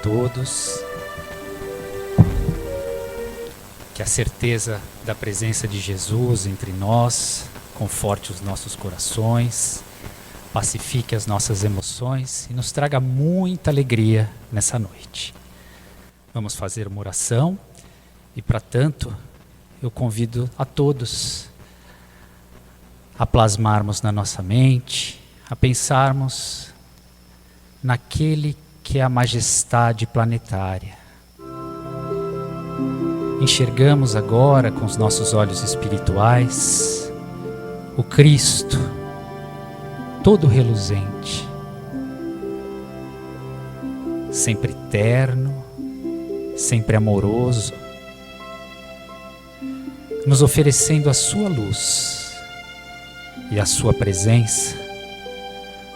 todos. Que a certeza da presença de Jesus entre nós conforte os nossos corações, pacifique as nossas emoções e nos traga muita alegria nessa noite. Vamos fazer uma oração e, para tanto, eu convido a todos a plasmarmos na nossa mente, a pensarmos naquele que é a majestade planetária. Enxergamos agora com os nossos olhos espirituais o Cristo, todo reluzente, sempre terno, sempre amoroso, nos oferecendo a sua luz e a sua presença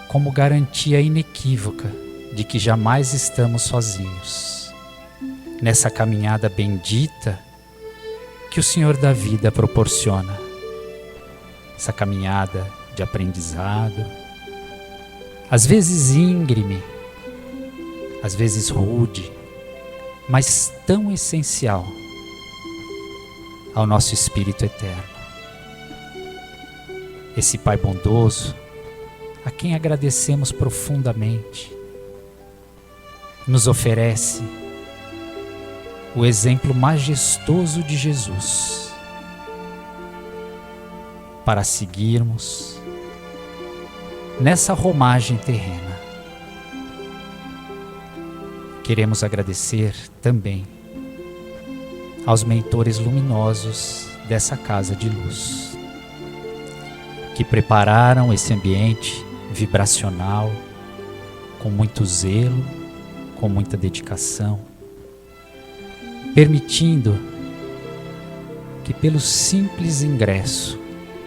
como garantia inequívoca de que jamais estamos sozinhos nessa caminhada bendita que o Senhor da vida proporciona, essa caminhada de aprendizado, às vezes íngreme, às vezes rude, mas tão essencial ao nosso espírito eterno. Esse Pai bondoso, a quem agradecemos profundamente, nos oferece o exemplo majestoso de Jesus para seguirmos nessa romagem terrena. Queremos agradecer também aos mentores luminosos dessa casa de luz, que prepararam esse ambiente vibracional com muito zelo, com muita dedicação, permitindo que pelo simples ingresso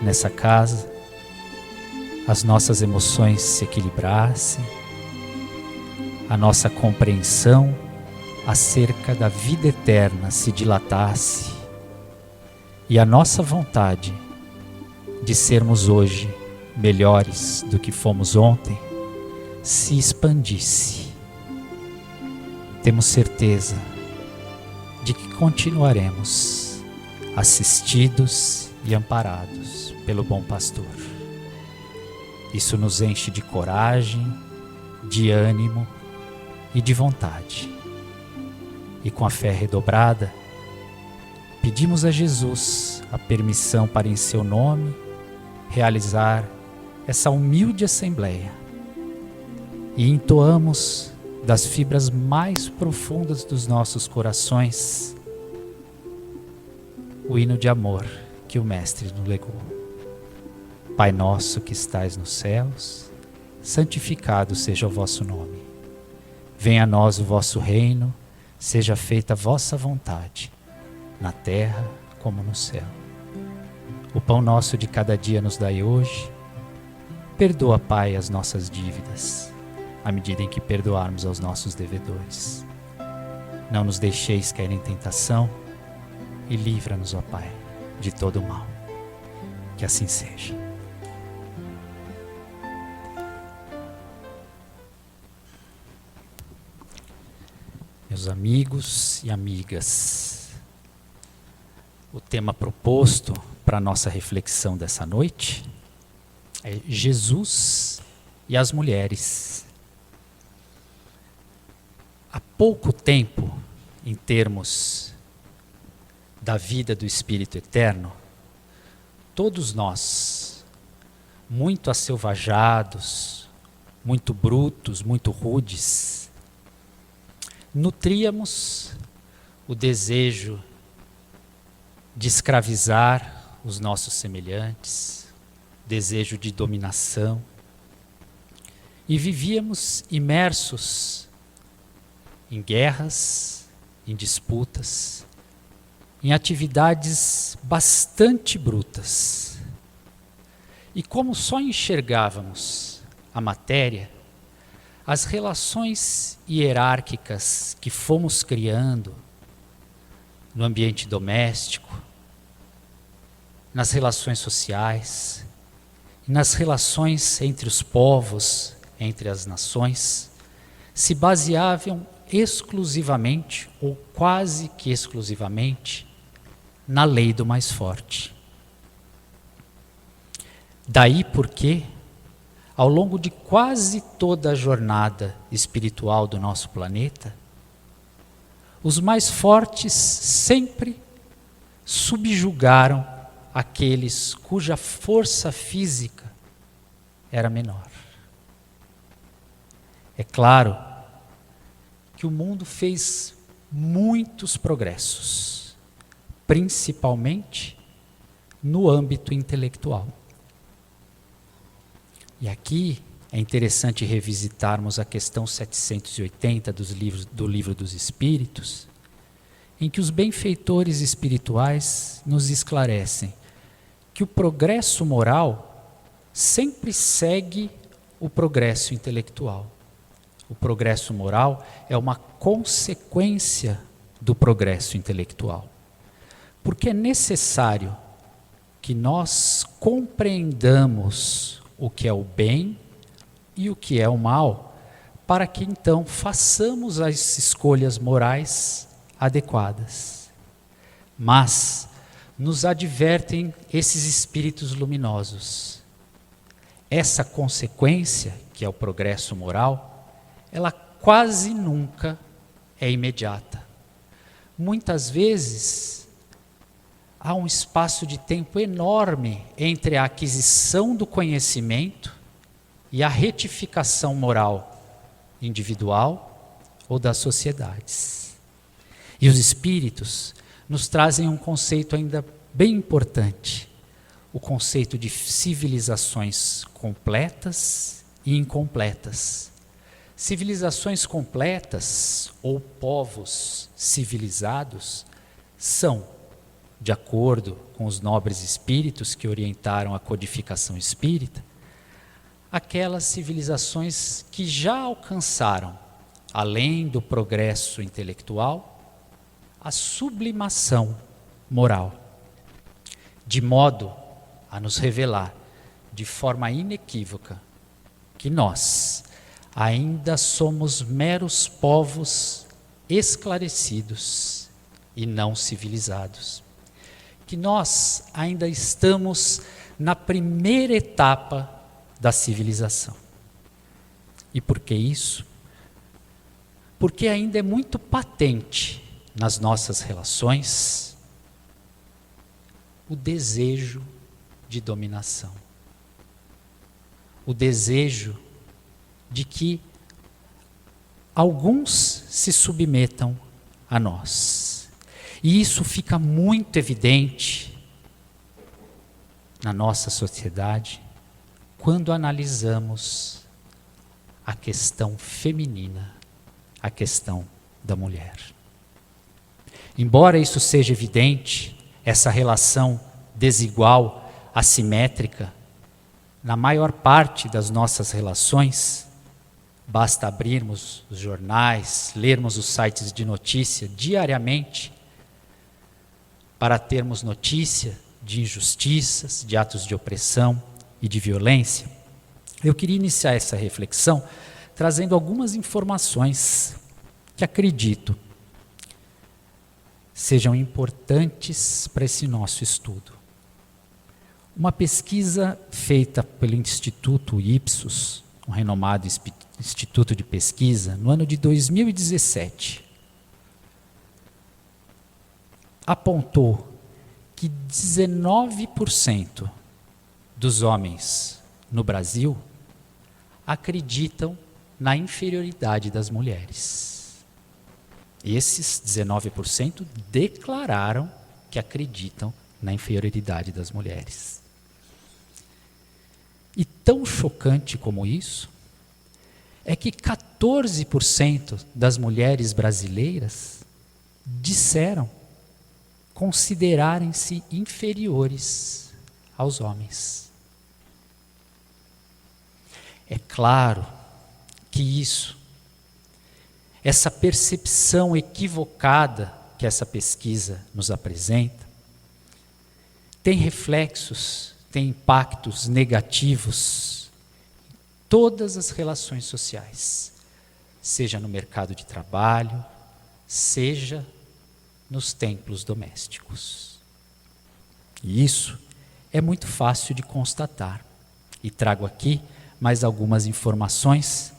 nessa casa as nossas emoções se equilibrassem, a nossa compreensão acerca da vida eterna se dilatasse e a nossa vontade de sermos hoje melhores do que fomos ontem se expandisse. Temos certeza de que continuaremos assistidos e amparados pelo bom pastor. Isso nos enche de coragem, de ânimo e de vontade. E com a fé redobrada, pedimos a Jesus a permissão para, em seu nome, realizar essa humilde assembleia e entoamos das fibras mais profundas dos nossos corações o hino de amor que o Mestre nos legou. Pai nosso que estais nos céus, santificado seja o vosso nome. Venha a nós o vosso reino, seja feita a vossa vontade, na terra como no céu. O pão nosso de cada dia nos dai hoje. Perdoa, Pai, as nossas dívidas, à medida em que perdoarmos aos nossos devedores. Não nos deixeis cair em tentação e livra-nos, ó Pai, de todo o mal. Que assim seja. Meus amigos e amigas, o tema proposto para a nossa reflexão dessa noite é Jesus e as mulheres. Há pouco tempo, em termos da vida do Espírito Eterno, todos nós, muito asselvajados, muito brutos, muito rudes, nutríamos o desejo de escravizar os nossos semelhantes, desejo de dominação, e vivíamos imersos em guerras, em disputas, em atividades bastante brutas. E como só enxergávamos a matéria, as relações hierárquicas que fomos criando no ambiente doméstico, nas relações sociais, nas relações entre os povos, entre as nações, se baseavam exclusivamente, ou quase que exclusivamente, na lei do mais forte. Daí porque, ao longo de quase toda a jornada espiritual do nosso planeta, os mais fortes sempre subjugaram aqueles cuja força física era menor. É claro que o mundo fez muitos progressos, principalmente no âmbito intelectual. E aqui é interessante revisitarmos a questão 780 do Livro dos Espíritos, em que os benfeitores espirituais nos esclarecem que o progresso moral sempre segue o progresso intelectual. O progresso moral é uma consequência do progresso intelectual. Porque é necessário que nós compreendamos o que é o bem e o que é o mal, para que então façamos as escolhas morais adequadas. Mas nos advertem esses espíritos luminosos. Essa consequência, que é o progresso moral, ela quase nunca é imediata. Muitas vezes há um espaço de tempo enorme entre a aquisição do conhecimento e a retificação moral individual ou das sociedades. E os espíritos nos trazem um conceito ainda bem importante, o conceito de civilizações completas e incompletas. Civilizações completas ou povos civilizados são, de acordo com os nobres espíritos que orientaram a codificação espírita, aquelas civilizações que já alcançaram, além do progresso intelectual, a sublimação moral, de modo a nos revelar de forma inequívoca que nós ainda somos meros povos esclarecidos e não civilizados. Que nós ainda estamos na primeira etapa da civilização. E por que isso? Porque ainda é muito patente nas nossas relações o desejo de dominação. O desejo de que alguns se submetam a nós. E isso fica muito evidente na nossa sociedade quando analisamos a questão feminina, a questão da mulher. Embora isso seja evidente, essa relação desigual, assimétrica, na maior parte das nossas relações, basta abrirmos os jornais, lermos os sites de notícia diariamente, para termos notícia de injustiças, de atos de opressão e de violência. Eu queria iniciar essa reflexão trazendo algumas informações que acredito sejam importantes para esse nosso estudo. Uma pesquisa feita pelo Instituto Ipsos, um renomado instituto de pesquisa, no ano de 2017, apontou que 19% dos homens no Brasil acreditam na inferioridade das mulheres. Esses 19% declararam que acreditam na inferioridade das mulheres. E tão chocante como isso é que 14% das mulheres brasileiras disseram considerarem-se inferiores aos homens. É claro que isso, essa percepção equivocada que essa pesquisa nos apresenta, tem reflexos, tem impactos negativos em todas as relações sociais. seja no mercado de trabalho, seja nos templos domésticos. E isso é muito fácil de constatar. E trago aqui mais algumas informações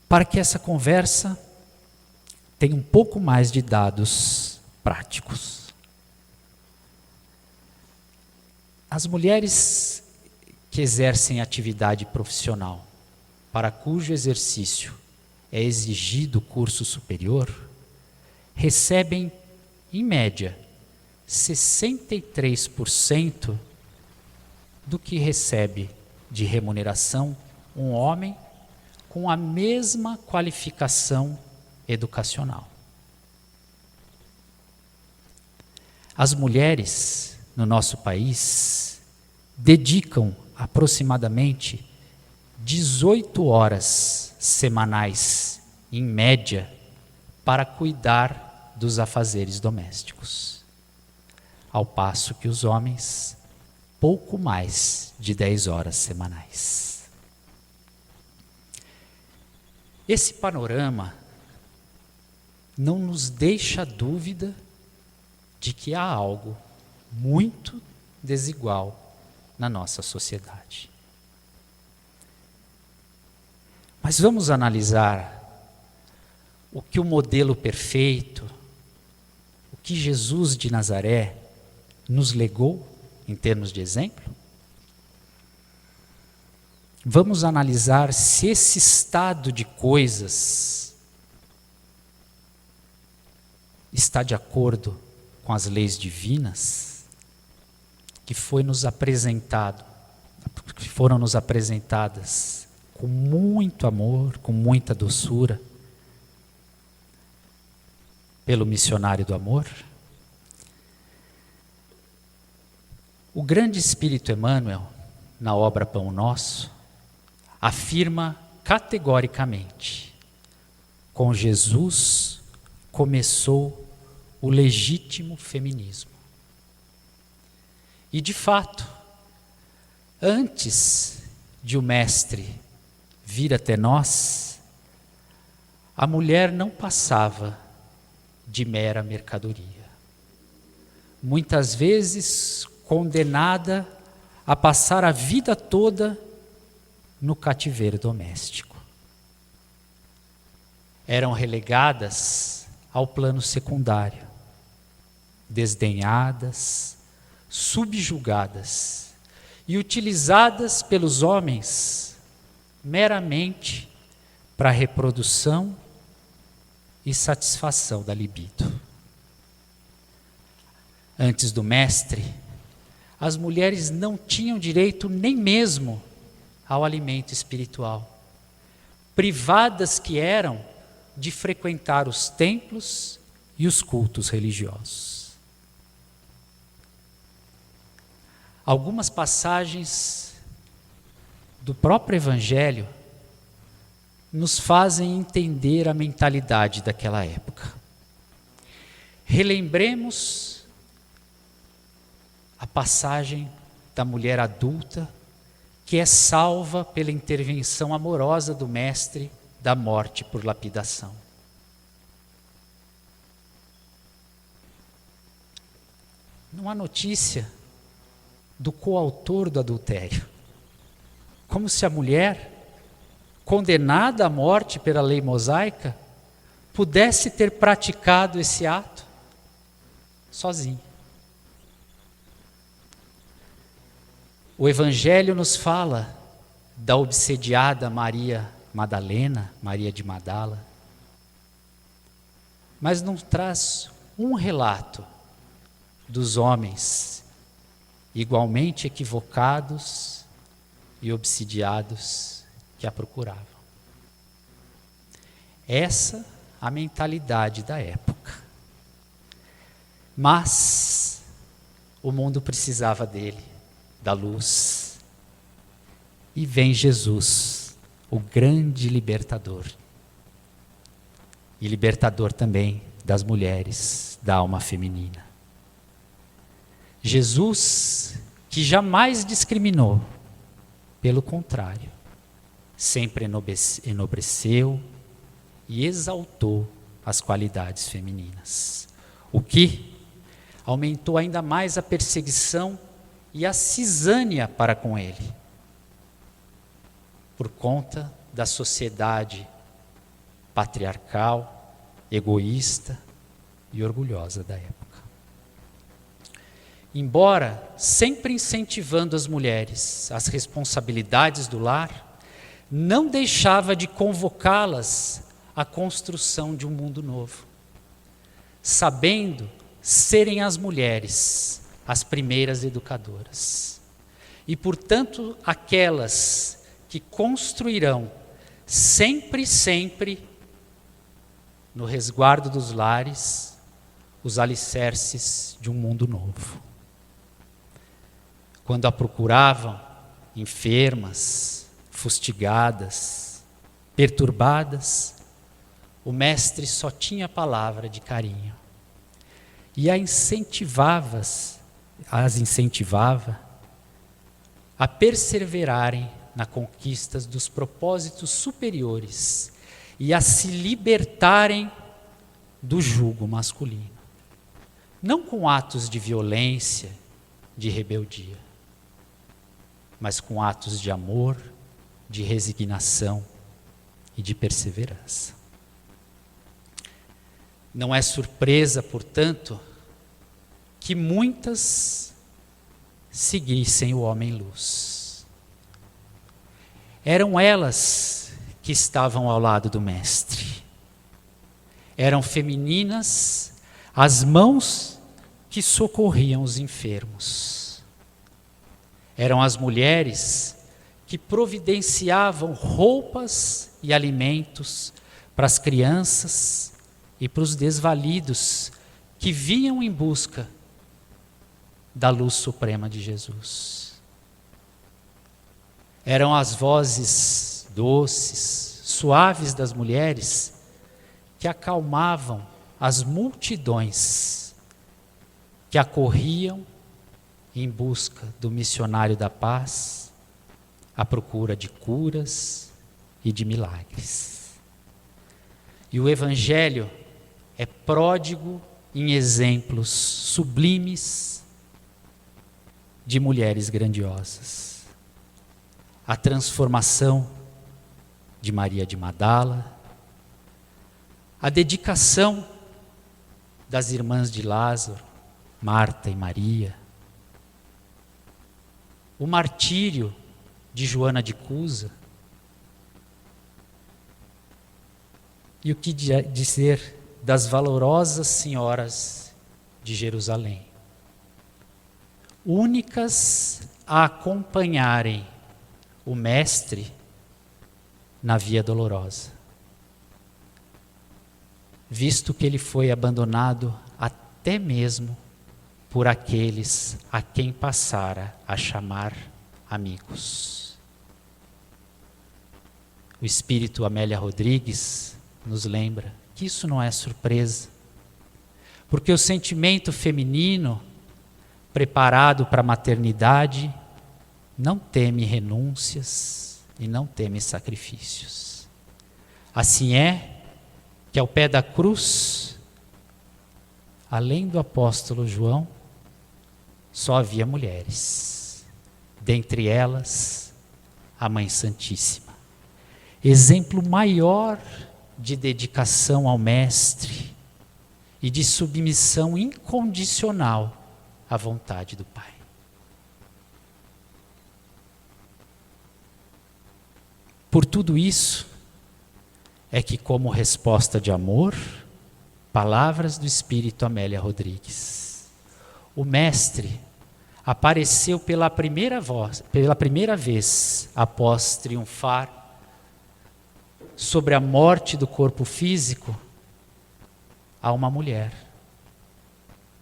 para que essa conversa tenha um pouco mais de dados práticos. As mulheres que exercem atividade profissional, para cujo exercício é exigido curso superior, recebem, em média, 63% do que recebe de remuneração um homem com a mesma qualificação educacional. As mulheres no nosso país dedicam aproximadamente 18 horas semanais, em média, para cuidar dos afazeres domésticos, ao passo que os homens, pouco mais de 10 horas semanais. Esse panorama não nos deixa dúvida de que há algo muito desigual na nossa sociedade. Mas vamos analisar o que o modelo perfeito, o que Jesus de Nazaré nos legou em termos de exemplo? Vamos analisar se esse estado de coisas está de acordo com as leis divinas que foram nos apresentadas com muito amor, com muita doçura pelo missionário do amor. O grande Espírito Emmanuel, na obra Pão Nosso, afirma categoricamente: com Jesus começou o legítimo feminismo. E de fato, antes de o Mestre vir até nós, a mulher não passava de mera mercadoria. Muitas vezes condenada a passar a vida toda no cativeiro doméstico. Eram relegadas ao plano secundário, desdenhadas, subjugadas e utilizadas pelos homens meramente para reprodução e satisfação da libido. Antes do Mestre, as mulheres não tinham direito nem mesmo ao alimento espiritual, privadas que eram de frequentar os templos e os cultos religiosos. Algumas passagens do próprio Evangelho nos fazem entender a mentalidade daquela época. Relembremos a passagem da mulher adulta que é salva pela intervenção amorosa do Mestre da morte por lapidação. Não há notícia do coautor do adultério, como se a mulher, condenada à morte pela lei mosaica, pudesse ter praticado esse ato sozinha. O Evangelho nos fala da obsediada Maria Madalena, Maria de Madala, mas não traz um relato dos homens igualmente equivocados e obsidiados que a procuravam. Essa a mentalidade da época. Mas o mundo precisava dele, da luz. E vem Jesus, o grande libertador. E libertador também das mulheres, da alma feminina. Jesus, que jamais discriminou, pelo contrário, sempre enobreceu e exaltou as qualidades femininas, o que aumentou ainda mais a perseguição e a cisânia para com ele, por conta da sociedade patriarcal, egoísta e orgulhosa da época. Embora sempre incentivando as mulheres às responsabilidades do lar, não deixava de convocá-las à construção de um mundo novo, sabendo serem as mulheres as primeiras educadoras e, portanto, aquelas que construirão sempre no resguardo dos lares os alicerces de um mundo novo. Quando a procuravam, enfermas, fustigadas, perturbadas, o mestre só tinha palavra de carinho e as incentivava a perseverarem na conquista dos propósitos superiores e a se libertarem do jugo masculino, não com atos de violência, de rebeldia, mas com atos de amor, de resignação e de perseverança. Não é surpresa, portanto, que muitas seguissem o homem-luz. Eram elas que estavam ao lado do mestre. Eram femininas, as mãos que socorriam os enfermos. Eram as mulheres que providenciavam roupas e alimentos para as crianças e para os desvalidos que vinham em busca da luz suprema de Jesus. Eram as vozes doces, suaves das mulheres que acalmavam as multidões que acorriam em busca do missionário da paz, à procura de curas e de milagres. E o Evangelho é pródigo em exemplos sublimes de mulheres grandiosas. A transformação de Maria de Magdala, a dedicação das irmãs de Lázaro, Marta e Maria, o martírio de Joana de Cusa, e o que dizer das valorosas senhoras de Jerusalém, únicas a acompanharem o mestre na via dolorosa, visto que ele foi abandonado até mesmo por aqueles a quem passara a chamar amigos. O espírito Amélia Rodrigues nos lembra que isso não é surpresa, porque o sentimento feminino preparado para a maternidade não teme renúncias e não teme sacrifícios. Assim é que ao pé da cruz, além do apóstolo João, só havia mulheres, dentre elas a Mãe Santíssima, exemplo maior de dedicação ao Mestre e de submissão incondicional à vontade do Pai. Por tudo isso, é que, como resposta de amor, palavras do Espírito Amélia Rodrigues, o Mestre apareceu pela primeira vez após triunfar sobre a morte do corpo físico a uma mulher,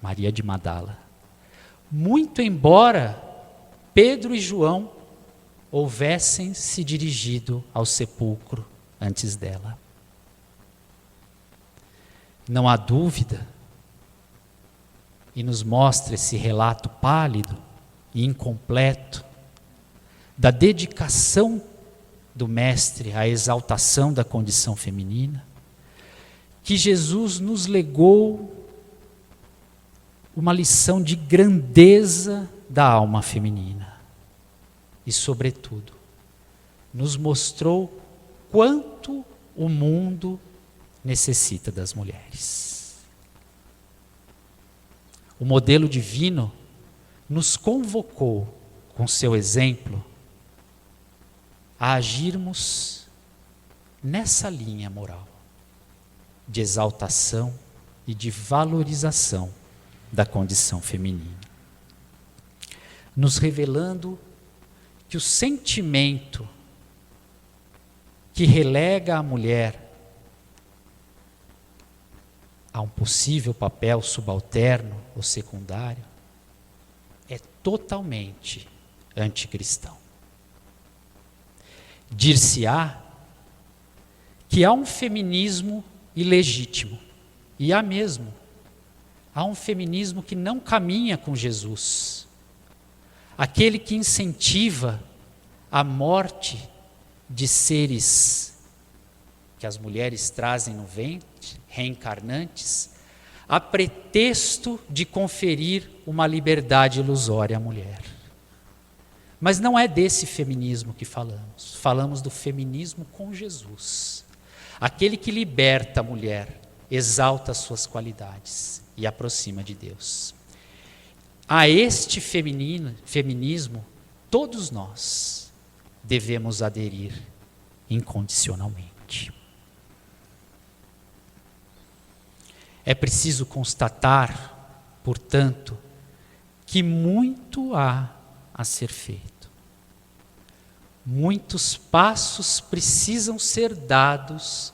Maria de Magdala. Muito embora Pedro e João houvessem se dirigido ao sepulcro antes dela. Não há dúvida, e nos mostra esse relato pálido e incompleto da dedicação do Mestre a exaltação da condição feminina, que Jesus nos legou uma lição de grandeza da alma feminina e, sobretudo, nos mostrou quanto o mundo necessita das mulheres. O modelo divino nos convocou, com seu exemplo, a agirmos nessa linha moral de exaltação e de valorização da condição feminina, nos revelando que o sentimento que relega a mulher a um possível papel subalterno ou secundário é totalmente anticristão. Dir-se-á que há um feminismo ilegítimo, e há mesmo. Há um feminismo que não caminha com Jesus, aquele que incentiva a morte de seres que as mulheres trazem no ventre, reencarnantes, a pretexto de conferir uma liberdade ilusória à mulher. Mas não é desse feminismo que falamos. Falamos do feminismo com Jesus. Aquele que liberta a mulher, exalta as suas qualidades e aproxima de Deus. A este feminismo, todos nós devemos aderir incondicionalmente. É preciso constatar, portanto, que muito há a ser feito. Muitos passos precisam ser dados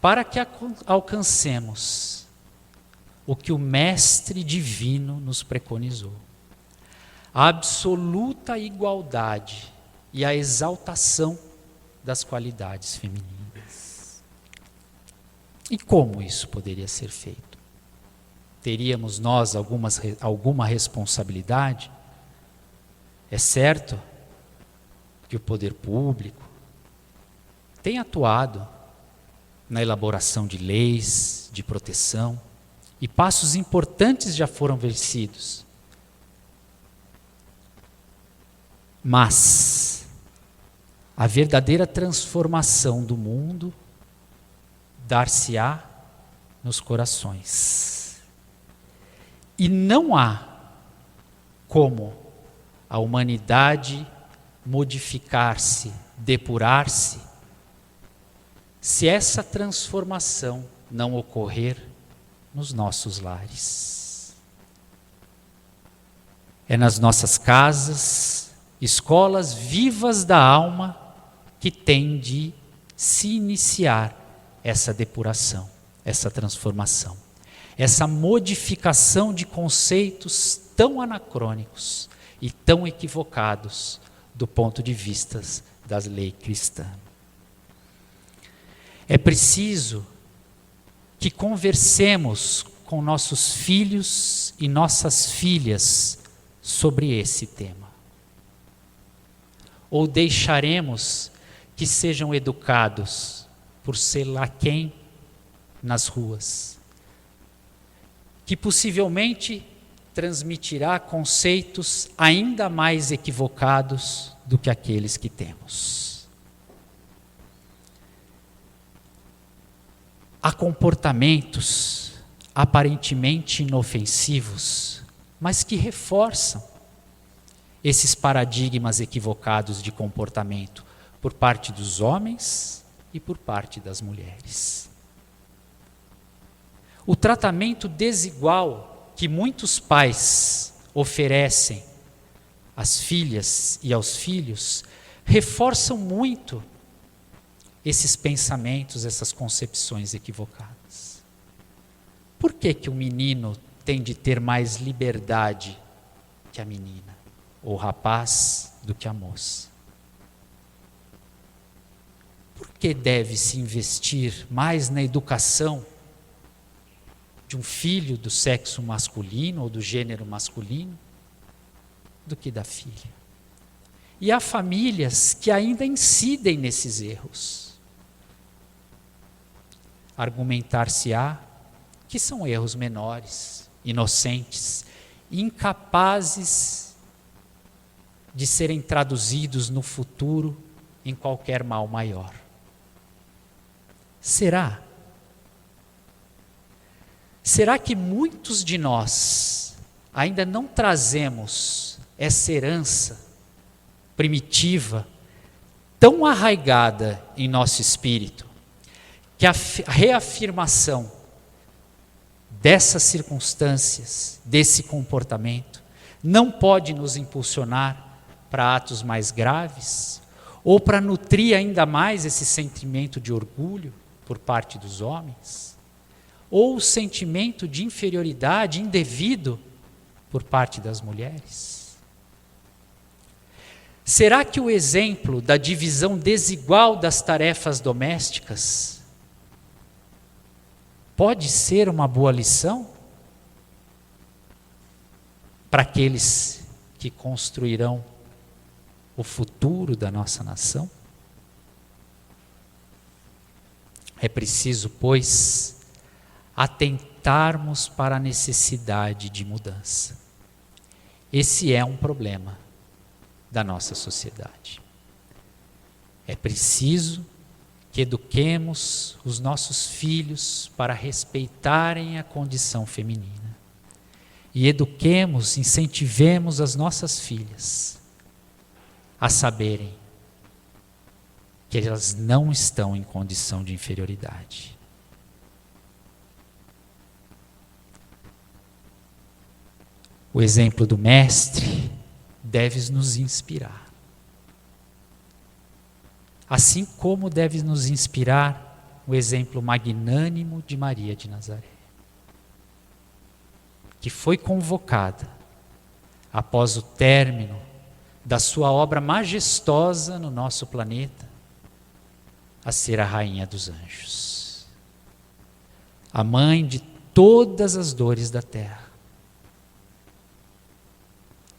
para que alcancemos o que o Mestre Divino nos preconizou: a absoluta igualdade e a exaltação das qualidades femininas. E como isso poderia ser feito? Teríamos nós alguma responsabilidade? É certo que o poder público tem atuado na elaboração de leis de proteção, e passos importantes já foram vencidos. Mas a verdadeira transformação do mundo dar-se-á nos corações. E não há como a humanidade modificar-se, depurar-se, se essa transformação não ocorrer nos nossos lares. É nas nossas casas, escolas vivas da alma, que tem de se iniciar essa depuração, essa transformação, essa modificação de conceitos tão anacrônicos e tão equivocados do ponto de vista das leis cristãs. É preciso que conversemos com nossos filhos e nossas filhas sobre esse tema. Ou deixaremos que sejam educados por sei lá quem nas ruas, que possivelmente transmitirá conceitos ainda mais equivocados do que aqueles que temos. Há comportamentos aparentemente inofensivos, mas que reforçam esses paradigmas equivocados de comportamento por parte dos homens e por parte das mulheres. O tratamento desigual que muitos pais oferecem às filhas e aos filhos reforçam muito esses pensamentos, essas concepções equivocadas. Por que que o menino tem de ter mais liberdade que a menina, ou o rapaz do que a moça? Por que deve-se investir mais na educação de um filho do sexo masculino ou do gênero masculino do que da filha? E há famílias que ainda incidem nesses erros. Argumentar-se-á que são erros menores, inocentes, incapazes de serem traduzidos no futuro em qualquer mal maior. Será? Será que muitos de nós ainda não trazemos essa herança primitiva, tão arraigada em nosso espírito, que a reafirmação dessas circunstâncias, desse comportamento, não pode nos impulsionar para atos mais graves, ou para nutrir ainda mais esse sentimento de orgulho por parte dos homens, ou o sentimento de inferioridade indevido por parte das mulheres? Será que o exemplo da divisão desigual das tarefas domésticas pode ser uma boa lição para aqueles que construirão o futuro da nossa nação? É preciso, pois, atentarmos para a necessidade de mudança. Esse é um problema da nossa sociedade. É preciso que eduquemos os nossos filhos para respeitarem a condição feminina. E eduquemos, incentivemos as nossas filhas a saberem que elas não estão em condição de inferioridade. O exemplo do Mestre deve nos inspirar. Assim como deve nos inspirar o exemplo magnânimo de Maria de Nazaré, que foi convocada após o término da sua obra majestosa no nosso planeta a ser a rainha dos anjos, a mãe de todas as dores da terra.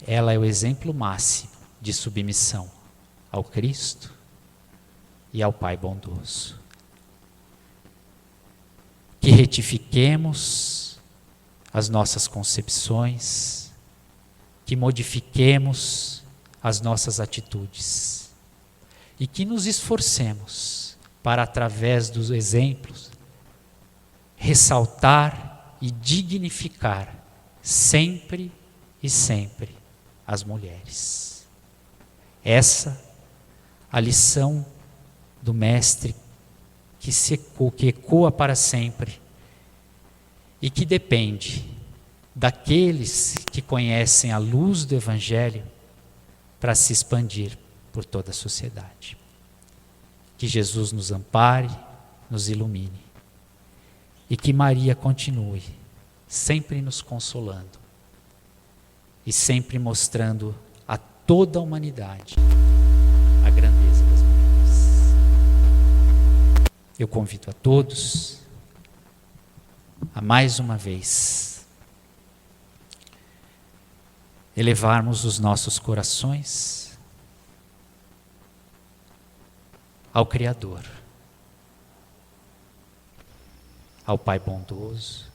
Ela é o exemplo máximo de submissão ao Cristo e ao Pai bondoso. Que retifiquemos as nossas concepções, que modifiquemos as nossas atitudes e que nos esforcemos para, através dos exemplos, ressaltar e dignificar sempre e sempre as mulheres. Essa a lição do Mestre que ecoa para sempre e que depende daqueles que conhecem a luz do Evangelho para se expandir por toda a sociedade. Que Jesus nos ampare, nos ilumine e que Maria continue sempre nos consolando e sempre mostrando a toda a humanidade a grandeza das mulheres. Eu convido a todos a mais uma vez elevarmos os nossos corações ao Criador, ao Pai bondoso,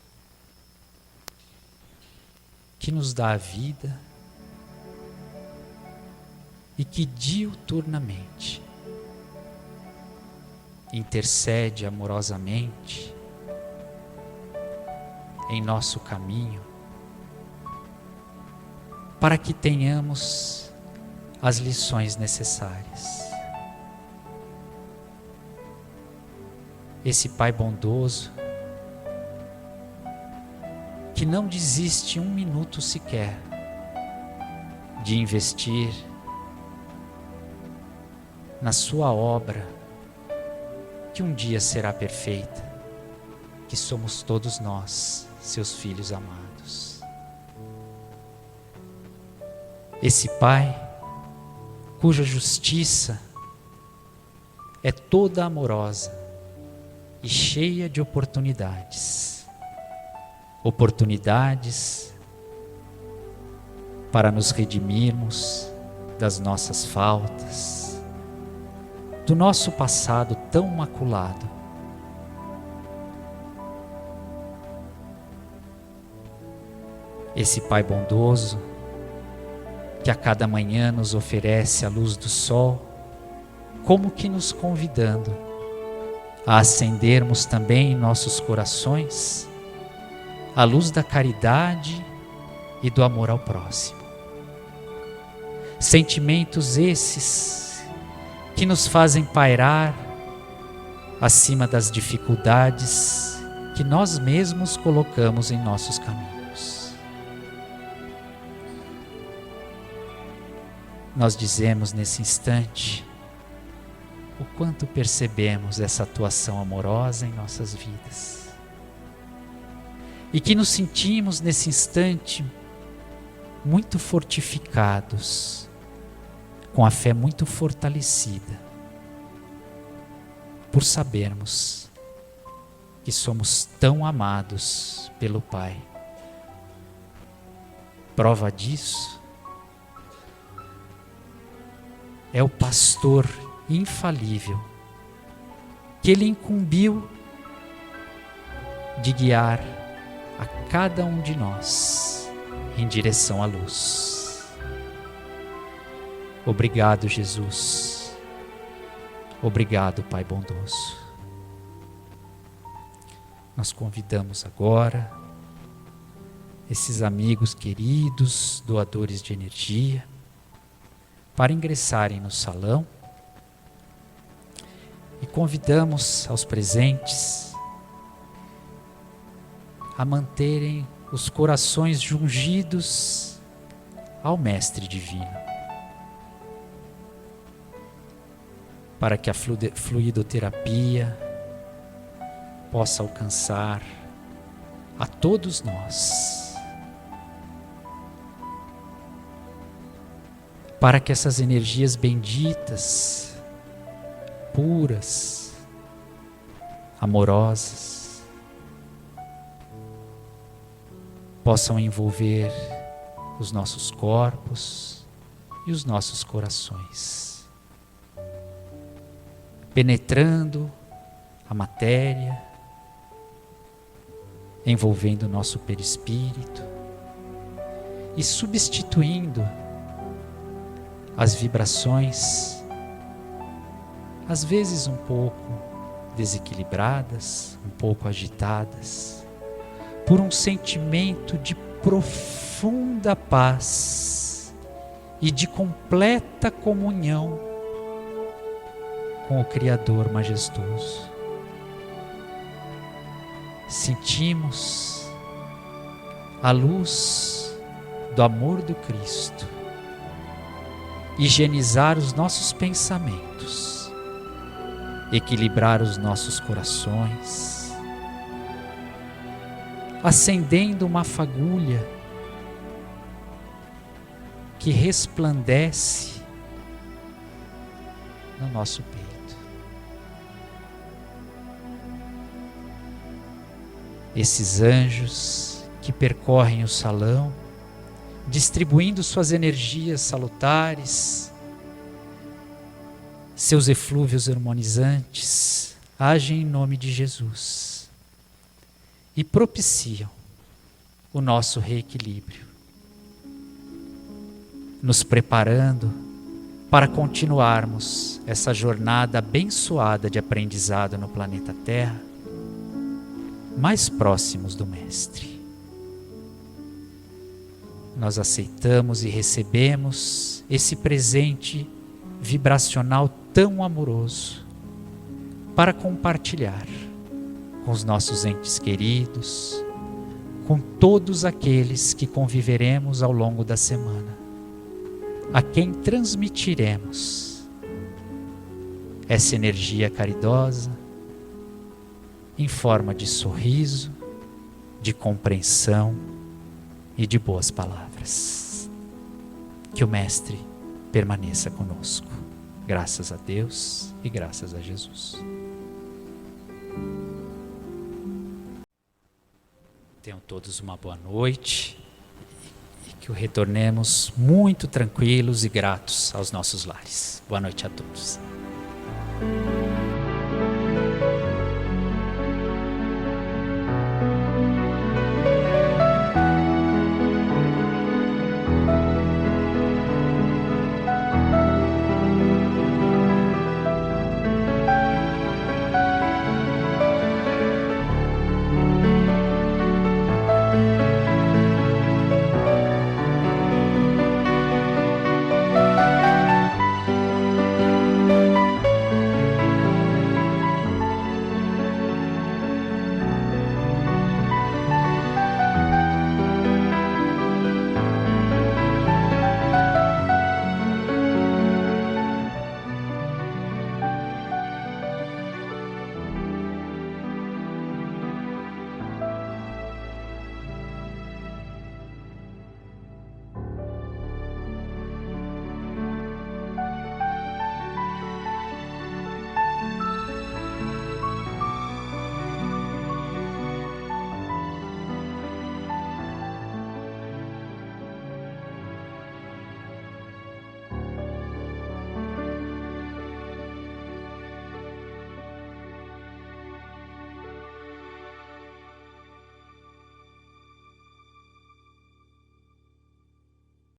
que nos dá a vida e que diuturnamente intercede amorosamente em nosso caminho, para que tenhamos as lições necessárias. Esse Pai bondoso, que não desiste um minuto sequer de investir na sua obra, que um dia será perfeita, que somos todos nós, seus filhos amados. Esse Pai, cuja justiça é toda amorosa e cheia de oportunidades para nos redimirmos das nossas faltas, do nosso passado tão maculado. Esse Pai bondoso, que a cada manhã nos oferece a luz do sol, como que nos convidando a acendermos também em nossos corações a luz da caridade e do amor ao próximo. Sentimentos esses que nos fazem pairar acima das dificuldades que nós mesmos colocamos em nossos caminhos. Nós dizemos nesse instante o quanto percebemos essa atuação amorosa em nossas vidas. E que nos sentimos nesse instante muito fortificados, com a fé muito fortalecida, por sabermos que somos tão amados pelo Pai. Prova disso é o pastor infalível que Ele incumbiu de guiar a cada um de nós em direção à luz. Obrigado, Jesus. Obrigado, Pai bondoso. Nós convidamos agora esses amigos queridos, doadores de energia, para ingressarem no salão, e convidamos aos presentes a manterem os corações jungidos ao Mestre Divino, para que a fluidoterapia possa alcançar a todos nós, para que essas energias benditas, puras, amorosas, possam envolver os nossos corpos e os nossos corações, penetrando a matéria, envolvendo o nosso perispírito e substituindo as vibrações, às vezes um pouco desequilibradas, um pouco agitadas, por um sentimento de profunda paz e de completa comunhão com o Criador majestoso. Sentimos a luz do amor do Cristo higienizar os nossos pensamentos, equilibrar os nossos corações, acendendo uma fagulha que resplandece no nosso peito. Esses anjos que percorrem o salão, distribuindo suas energias salutares, seus eflúvios harmonizantes, agem em nome de Jesus e propiciam o nosso reequilíbrio, nos preparando para continuarmos essa jornada abençoada de aprendizado no planeta Terra, mais próximos do Mestre. Nós aceitamos e recebemos esse presente vibracional tão amoroso para compartilhar com os nossos entes queridos, com todos aqueles que conviveremos ao longo da semana, a quem transmitiremos essa energia caridosa em forma de sorriso, de compreensão e de boas palavras. Que o Mestre permaneça conosco. Graças a Deus e graças a Jesus. Tenham todos uma boa noite e que que o retornemos muito tranquilos e gratos aos nossos lares. Boa noite a todos.